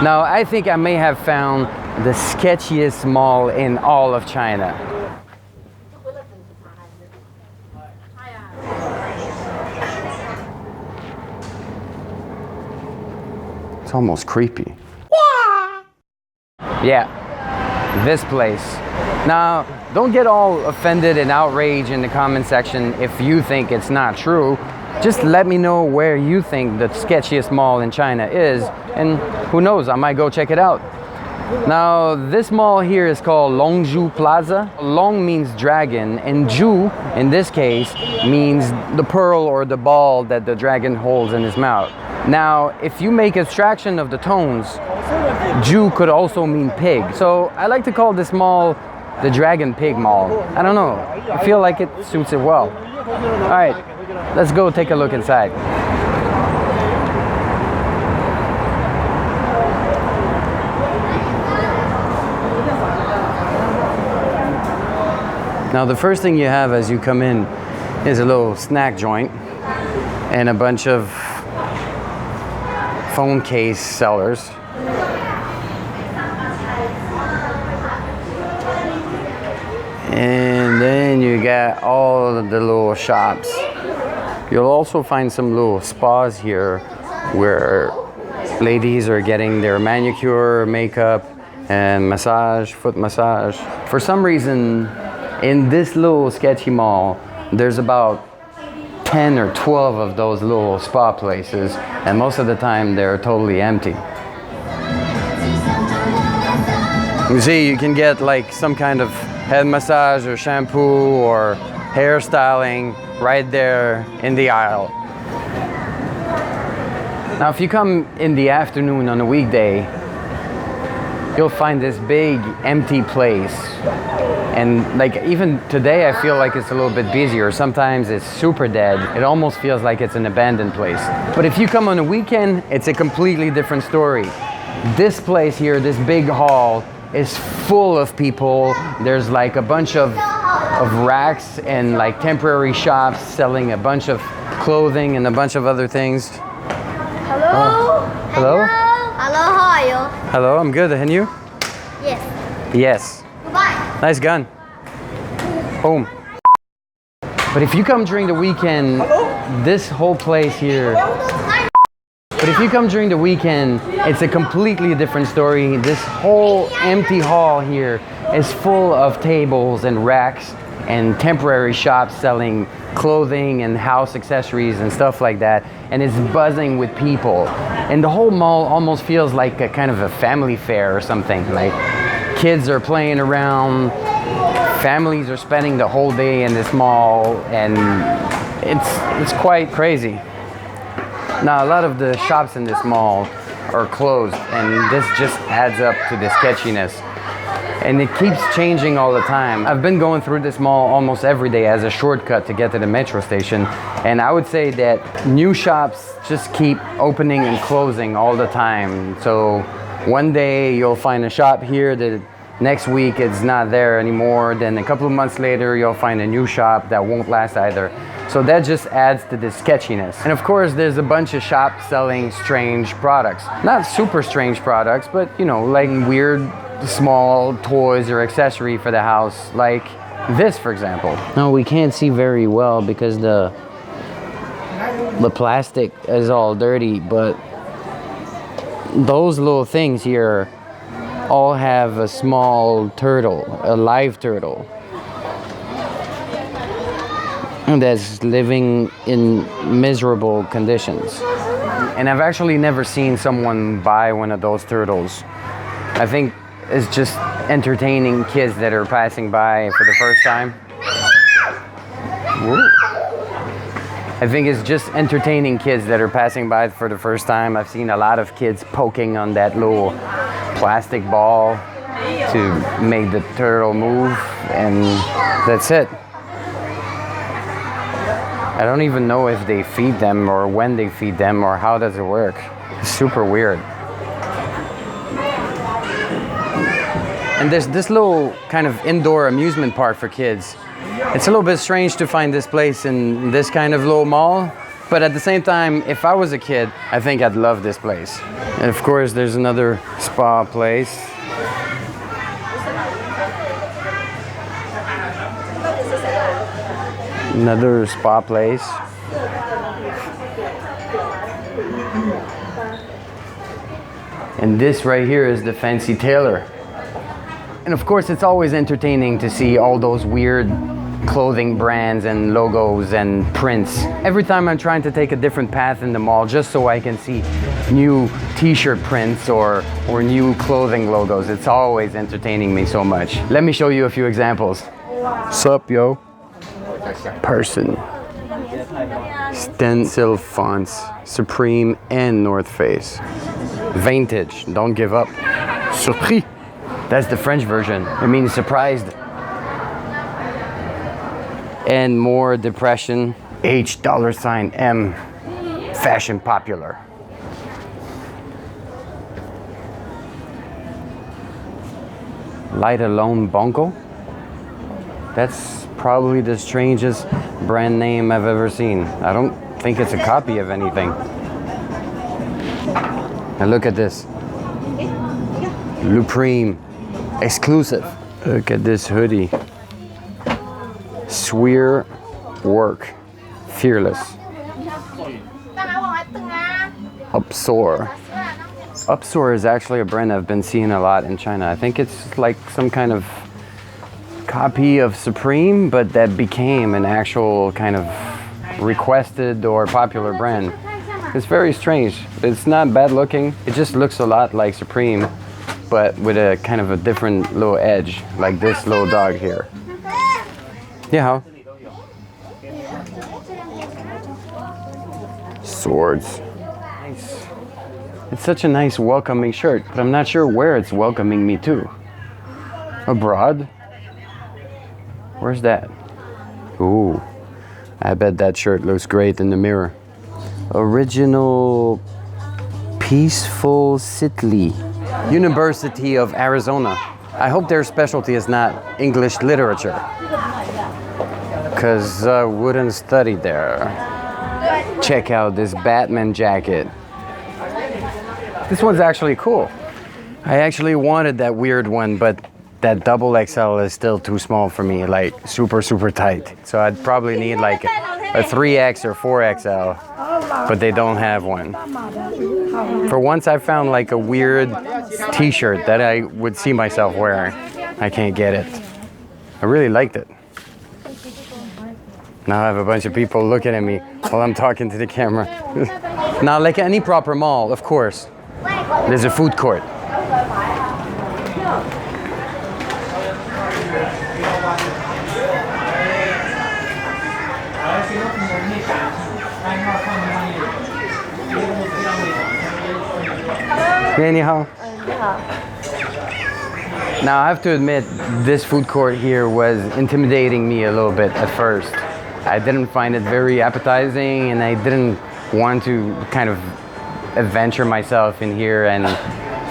Now, I think I may have found the sketchiest mall in all of China. It's almost creepy. Yeah, this place. Now, don't get all offended and outraged in the comment section if you think it's not true. Just let me know where you think the sketchiest mall in China is, and who knows, I might go check it out. Now, this mall here is called Longzhu Plaza. Long means dragon, and Zhu, in this case, means the pearl or the ball that the dragon holds in his mouth. Now, if you make abstraction of the tones, Zhu could also mean pig. So I like to call this mall the Dragon Pig Mall. I don't know, I feel like it suits it well. All right, let's go take a look inside. Now, the first thing you have as you come in is a little snack joint and a bunch of phone case sellers. And then you got all of the little shops. You'll also find some little spas here where ladies are getting their manicure, makeup, and massage, foot massage. For some reason, in this little sketchy mall, there's about 10 or 12 of those little spa places, and most of the time they're totally empty. You see, you can get like some kind of head massage or shampoo or hairstyling right there in the aisle. Now, if you come in the afternoon on a weekday, you'll find this big empty place. And like even today, I feel like it's a little bit busier. Sometimes it's super dead. It almost feels like it's an abandoned place. But if you come on a weekend, it's a completely different story. This place here, this big hall, is full of people. There's like a bunch of racks and like temporary shops selling a bunch of clothing and a bunch of other things. Hello? Hello? Hello, how are you? Hello, I'm good. And you? Yes. Yes. Goodbye. Nice gun. Boom. But if you come during the weekend, this whole place here. But if you come during the weekend, it's a completely different story. This whole empty hall here is full of tables and racks and temporary shops selling clothing and house accessories and stuff like that. And it's buzzing with people. And the whole mall almost feels like a kind of a family fair or something. Like kids are playing around, families are spending the whole day in this mall, and it's quite crazy. Now, a lot of the shops in this mall are closed, and this just adds up to the sketchiness. And it keeps changing all the time. I've been going through this mall almost every day as a shortcut to get to the metro station. And I would say that new shops just keep opening and closing all the time. So one day you'll find a shop here that next week it's not there anymore. Then a couple of months later, you'll find a new shop that won't last either. So that just adds to the sketchiness. And of course, there's a bunch of shops selling strange products. Not super strange products, but you know, like weird small toys or accessory for the house, like this, for example. No, we can't see very well because the plastic is all dirty, but those little things here all have a small turtle, a live turtle, that's living in miserable conditions. And I've actually never seen someone buy one of those turtles. I think it's just entertaining kids that are passing by for the first time. Ooh. I think it's just entertaining kids that are passing by for the first time. I've seen a lot of kids poking on that little plastic ball to make the turtle move, and that's it. I don't even know if they feed them or when they feed them or how does it work. It's super weird. And there's this little kind of indoor amusement park for kids. It's a little bit strange to find this place in this kind of little mall, But at the same time, if I was a kid, I think I'd love this place. And of course, there's another spa place. Another spa place. And this right here is the fancy tailor. And of course, it's always entertaining to see all those weird clothing brands and logos and prints. Every time I'm trying to take a different path in the mall just so I can see new t-shirt prints or new clothing logos, it's always entertaining me so much. Let me show you a few examples. Sup, yo? Person. Stencil fonts, Supreme and North Face. Vintage, don't give up. Surpris. That's the French version. It means surprised. And more depression. $M. Fashion popular. Light Alone Bonko. That's probably the strangest brand name I've ever seen. I don't think it's a copy of anything. Now look at this. Lupreme. Exclusive. Look at this hoodie. Swear Work. Fearless. Upsor. Upsor is actually a brand I've been seeing a lot in China. I think it's like some kind of copy of Supreme, but that became an actual kind of requested or popular brand. It's very strange. It's not bad looking. It just looks a lot like Supreme, but with a kind of a different little edge, like this little dog here. Yeah. Swords. Nice. It's such a nice welcoming shirt, but I'm not sure where it's welcoming me to. Abroad? Where's that? Ooh, I bet that shirt looks great in the mirror. Original Peaceful City, University of Arizona. I hope their specialty is not English literature, because I wouldn't study there. Check out this Batman jacket. This one's actually cool. I actually wanted that weird one, but that double XL is still too small for me, like super tight. So I'd probably need like a 3X or 4XL, but they don't have one. For once I found like a weird t-shirt that I would see myself wearing. I can't get it. I really liked it. Now I have a bunch of people looking at me while I'm talking to the camera. Now, like any proper mall, of course, there's a food court. Hey, ni hao. Now I have to admit, this food court here was intimidating me a little bit at first. I didn't find it very appetizing, and I didn't want to kind of adventure myself in here and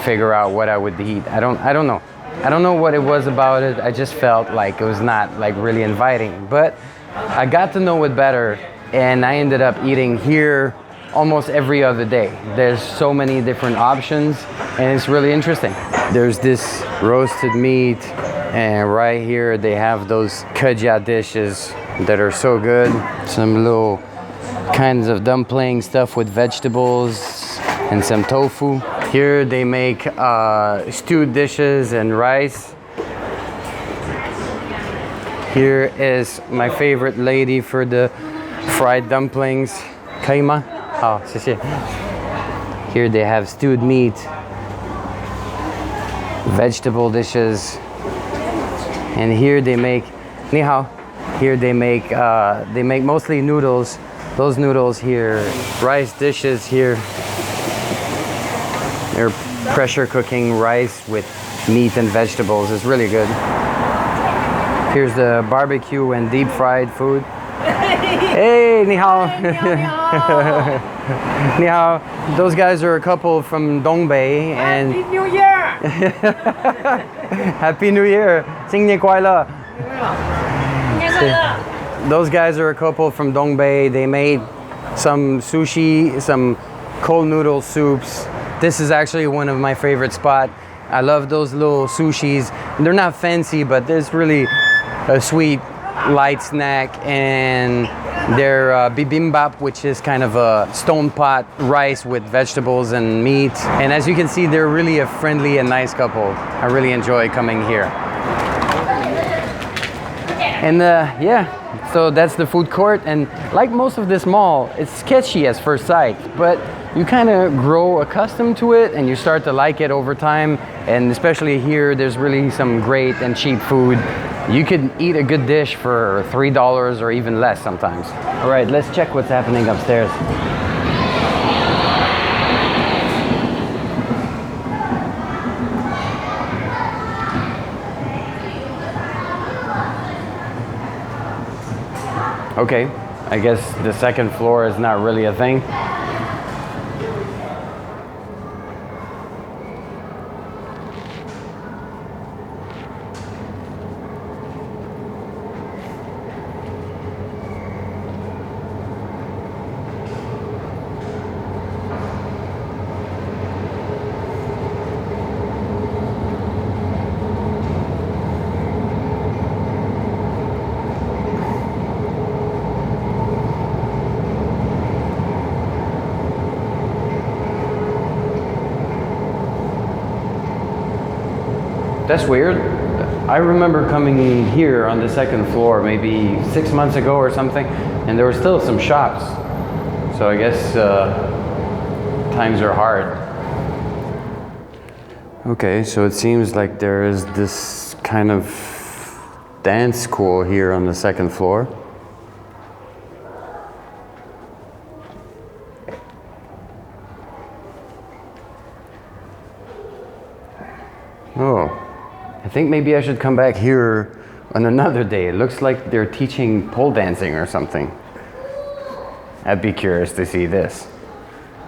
figure out what I would eat. I don't know. I don't know what it was about it. I just felt like it was not like really inviting. But I got to know it better, and I ended up eating here almost every other day. There's so many different options, and it's really interesting. There's this roasted meat, and right here they have those kajia dishes that are so good. Some little kinds of dumpling stuff with vegetables and some tofu. Here they make stewed dishes and rice. Here is my favorite lady for the fried dumplings, kaima. Oh, 谢谢. Here they have stewed meat, vegetable dishes, and here they make, ni hao. Here they make mostly noodles. Those noodles here, rice dishes here. They're pressure cooking rice with meat and vegetables. It's really good. Here's the barbecue and deep fried food. Hey, ni hao. Ni hao. Those guys are a couple from Dongbei, and Happy New Year! Happy New Year. 新年快乐. Those guys are a couple from Dongbei. They made some sushi, some cold noodle soups. This is actually one of my favorite spots. I love those little sushis. They're not fancy, but there's really a sweet, light snack. And their bibimbap, which is kind of a stone pot rice with vegetables and meat. And as you can see, they're really a friendly and nice couple. I really enjoy coming here. And yeah, so that's the food court. And like most of this mall, it's sketchy at first sight, but you kind of grow accustomed to it and you start to like it over time. And especially here, there's really some great and cheap food. You could eat a good dish for $3 or even less sometimes. All right, let's check what's happening upstairs. Okay, I guess the second floor is not really a thing. That's weird. I remember coming here on the second floor maybe 6 months ago or something, and there were still some shops. So I guess times are hard. Okay, so it seems like there is this kind of dance school here on the second floor. Oh. I think maybe I should come back here on another day. It looks like they're teaching pole dancing or something. I'd be curious to see this.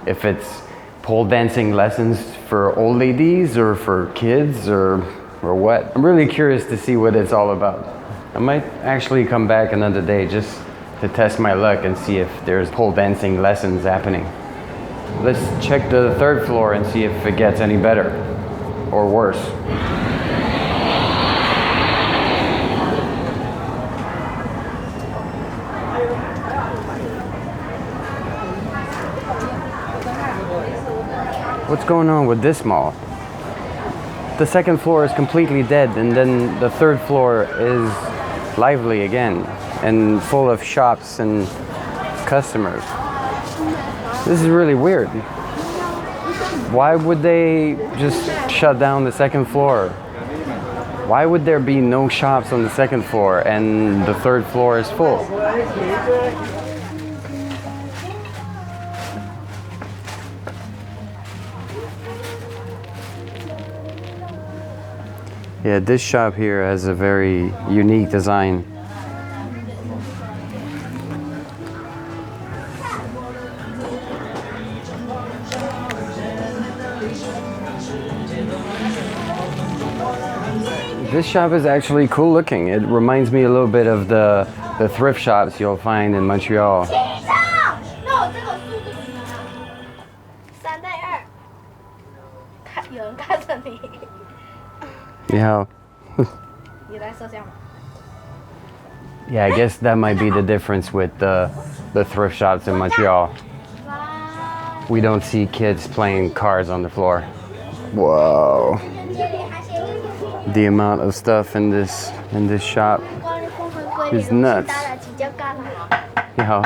If it's pole dancing lessons for old ladies or for kids or what. I'm really curious to see what it's all about. I might actually come back another day just to test my luck and see if there's pole dancing lessons happening. Let's check the third floor and see if it gets any better or worse. What's going on with this mall? The second floor is completely dead, and then the third floor is lively again and full of shops and customers. This is really weird. Why would they just shut down the second floor? Why would there be no shops on the second floor and the third floor is full? Yeah, this shop here has a very unique design. This shop is actually cool looking. It reminds me a little bit of the thrift shops you'll find in Montreal. 有人看着你。你好。你来摄像吗？ Yeah, I guess that might be the difference with the thrift shops in Montreal. We don't see kids playing cards on the floor. Whoa. The amount of stuff in this shop is nuts. 你好。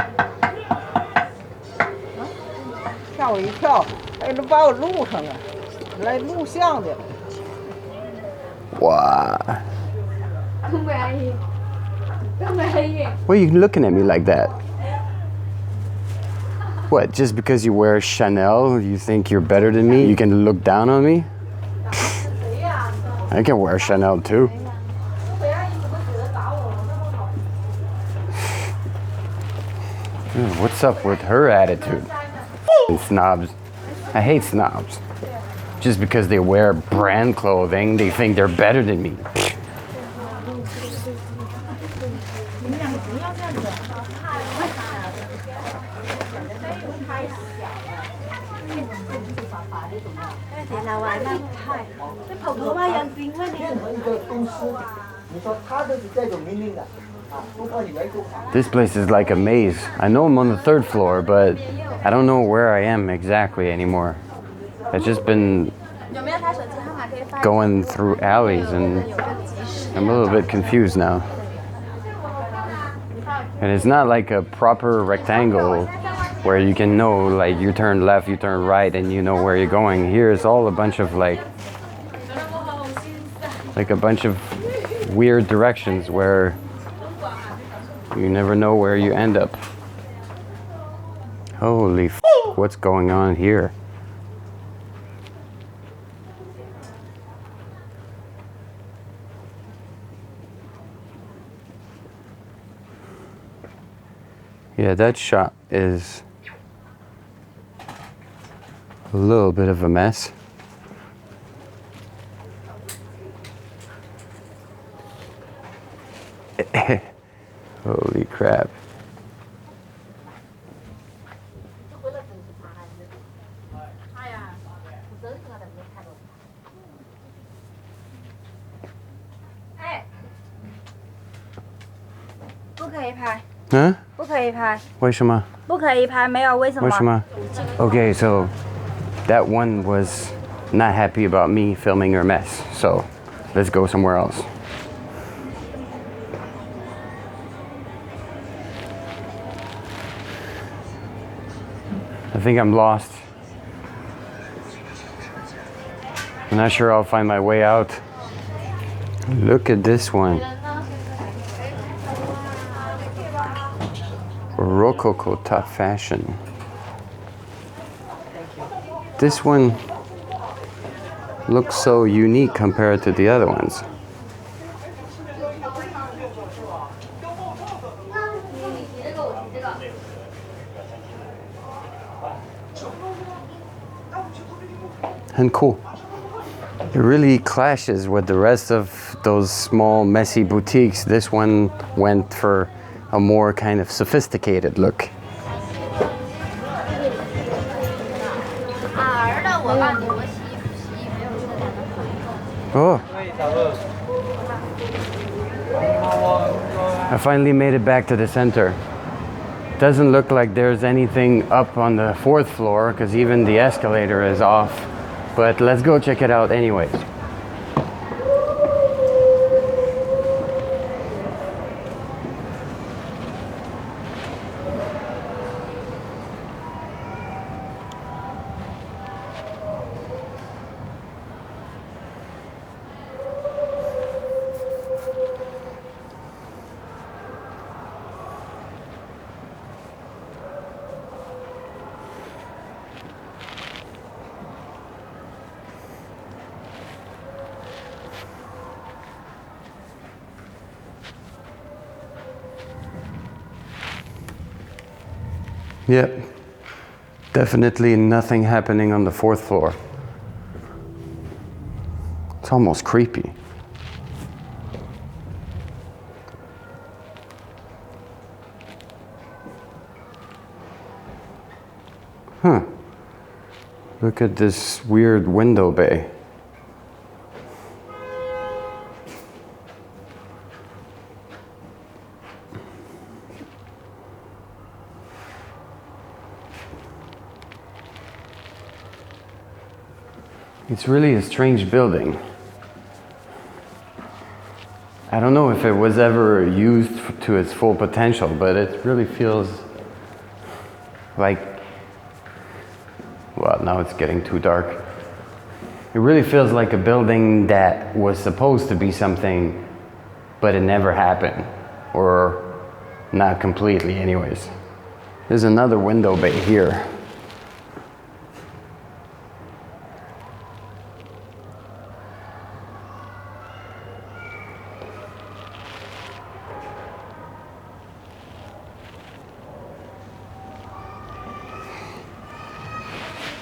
吓我一跳，哎，都把我录上了，来录像的。哇。Why are you looking at me like that? What, just because you wear Chanel, you think you're better than me? You can look down on me? I can wear Chanel too. Dude, what's up with her attitude? Snobs. I hate snobs. Just because they wear brand clothing, they think they're better than me. This place is like a maze. I know I'm on the 3rd floor, but I don't know where I am exactly anymore. I've just been going through alleys and I'm a little bit confused now. And it's not like a proper rectangle where you can know, like, you turn left, you turn right, and you know where you're going. Here it's all a bunch of like a bunch of weird directions where you never know where you end up. Holy f***, what's going on here? Yeah, that shop is a little bit of a mess. Holy crap. Huh? 不可以拍，为什么？不可以拍，没有为什么？为什么？ Okay, so that one was not happy about me filming her mess. So let's go somewhere else. I think I'm lost. I'm not sure I'll find my way out. Look at this one. Rococo top fashion. This one looks so unique compared to the other ones. And cool. It really clashes with the rest of those small, messy boutiques. This one went for a more kind of sophisticated look. Oh. I finally made it back to the center. Doesn't look like there's anything up on the 4th floor because even the escalator is off. But let's go check it out anyways. Yep, definitely nothing happening on the 4th floor. It's almost creepy. Huh. Look at this weird window bay. It's really a strange building. I don't know if it was ever used to its full potential, but it really feels like, well, now it's getting too dark. It really feels like a building that was supposed to be something, but it never happened, or not completely anyways. There's another window bay here.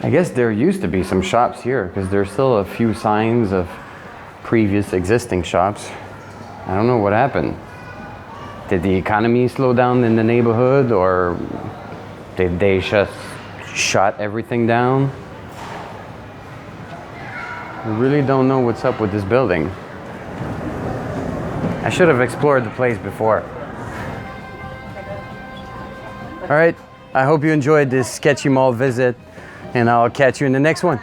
I guess there used to be some shops here because there's still a few signs of previous existing shops. I don't know what happened. Did the economy slow down in the neighborhood, or did they just shut everything down? I really don't know what's up with this building. I should have explored the place before. All right, I hope you enjoyed this sketchy mall visit, and I'll catch you in the next one.